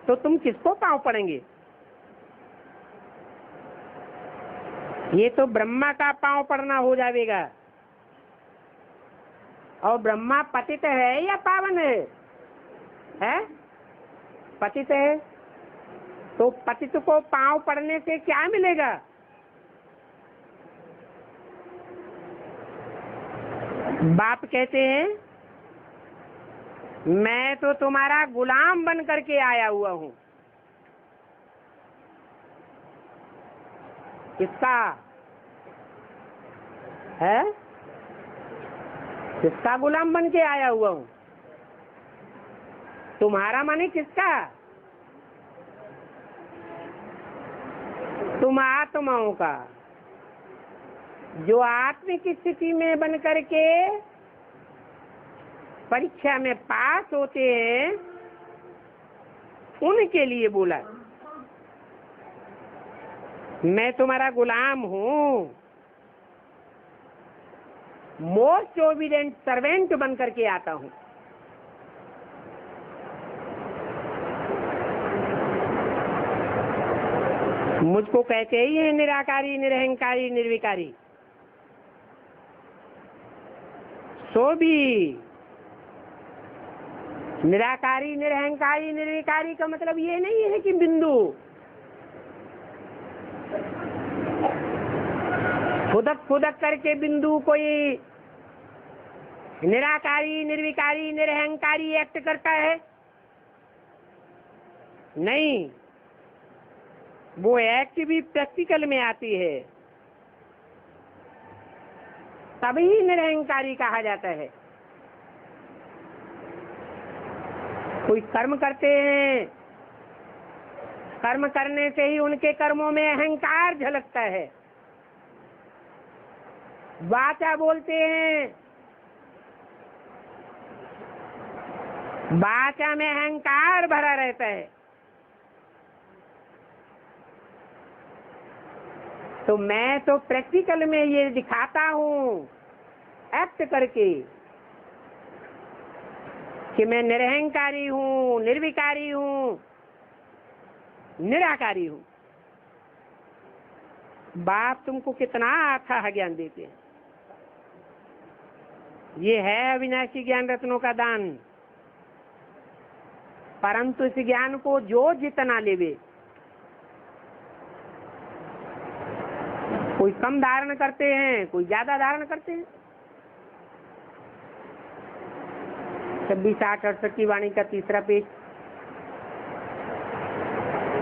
तो तुम किसको पांव पड़ेंगे? ये तो ब्रह्मा का पांव पड़ना हो जाएगा। और ब्रह्मा पतित है या पावन है? है? पतित है। तो पतित को पांव पड़ने से क्या मिलेगा? बाप कहते हैं मैं तो तुम्हारा गुलाम बन करके आया हुआ हूं। किसका है? किसका गुलाम बन के आया हुआ हूं? तुम्हारा माने किसका? तुम आत्माओं का, जो आत्मिक स्थिति में बन करके परीक्षा में पास होते हैं, उनके लिए बोला मैं तुम्हारा गुलाम हूं, मोस्ट ओबीडिएंट सर्वेंट बन करके आता हूं। मुझको कहते ही है निराकारी, निरहंकारी, निर्विकारी। सो भी निराकारी, निरहंकारी, निर्विकारी का मतलब ये नहीं है कि बिंदु खुदक खुदक करके बिंदु कोई निराकारी, निर्विकारी, निरहंकारी एक्ट करता है। नहीं, वो एक्ट भी प्रैक्टिकल में आती है, तभी निरहंकारी कहा जाता है। कोई कर्म करते हैं, कर्म करने से ही उनके कर्मों में अहंकार झलकता है। वाचा बोलते हैं, वाचा में अहंकार भरा रहता है। तो मैं तो प्रैक्टिकल में ये दिखाता हूं एक्ट करके कि मैं निरहंकारी हूं, निर्विकारी हूं, निराकारी हूं। बाप तुमको कितना अथाह ज्ञान देते हैं। ये है अविनाशी ज्ञान रत्नों का दान। परंतु इस ज्ञान को जो जितना लेवे, कोई कम धारण करते हैं, कोई ज्यादा धारण करते हैं। 26, 8, 68 की वाणी का 3रा पेज।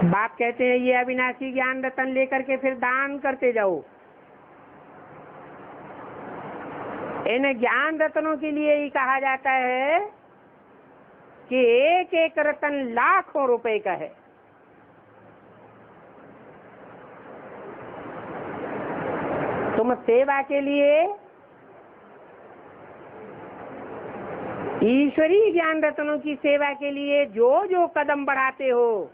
बाप कहते हैं ये अविनाशी ज्ञान रतन लेकर के फिर दान करते जाओ। इन ज्ञान रत्नों के लिए ही कहा जाता है कि एक एक रतन लाखों रुपए का है। तुम सेवा के लिए ईश्वरीय ज्ञान रत्नों की सेवा के लिए जो जो कदम बढ़ाते हो,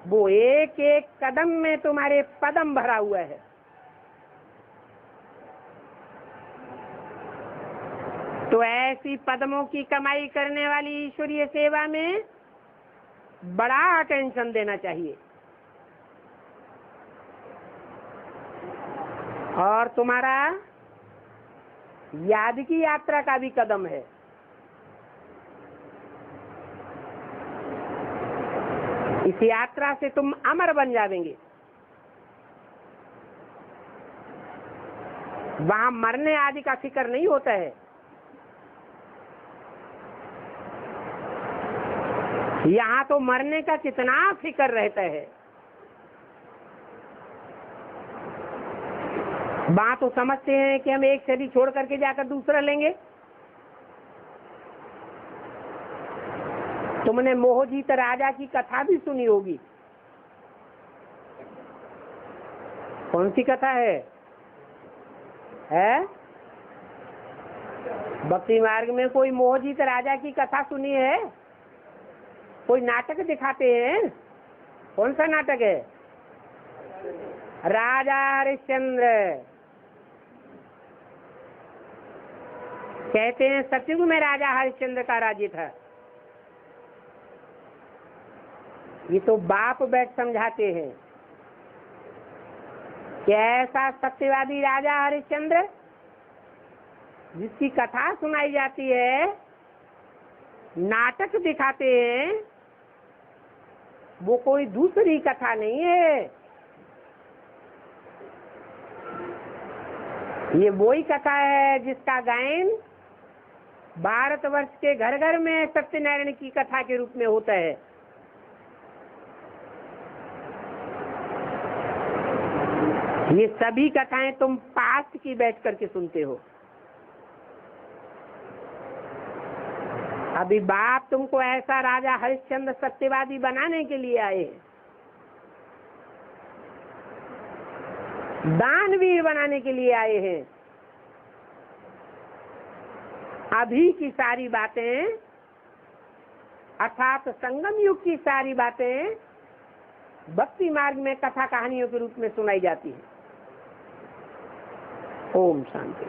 वो एक एक कदम में तुम्हारे पदम भरा हुआ है। तो ऐसी पदमों की कमाई करने वाली ईश्वरीय सेवा में बड़ा अटेंशन देना चाहिए। और तुम्हारा याद की यात्रा का भी कदम है। इस यात्रा से तुम अमर बन जाएंगे। वहां मरने आदि का फिक्र नहीं होता है। यहाँ तो मरने का कितना फिक्र रहता है। वहां तो समझते हैं कि हम एक शरीर छोड़ करके जाकर दूसरा लेंगे। तुमने मोहजीत राजा की कथा भी सुनी होगी। कौन सी कथा है? भक्ति मार्ग में कोई मोहजित राजा की कथा सुनी है? कोई नाटक दिखाते हैं? कौन सा नाटक है? राजा हरिश्चंद्र। कहते हैं सतयुग में राजा हरिश्चंद्र का राज्य था। ये तो बाप बैठ समझाते हैं कि ऐसा सत्यवादी राजा हरिश्चंद्र जिसकी कथा सुनाई जाती है, नाटक दिखाते हैं, वो कोई दूसरी कथा नहीं है। ये वही कथा है जिसका गायन भारतवर्ष के घर घर में सत्यनारायण की कथा के रूप में होता है। ये सभी कथाएं तुम पास की बैठ करके सुनते हो। अभी बाप तुमको ऐसा राजा हरिश्चंद्र सत्यवादी बनाने के लिए आए, दानवीर बनाने के लिए आए हैं। अभी की सारी बातें अर्थात संगम युग की सारी बातें भक्ति मार्ग में कथा कहानियों के रूप में सुनाई जाती है। ओम शांति।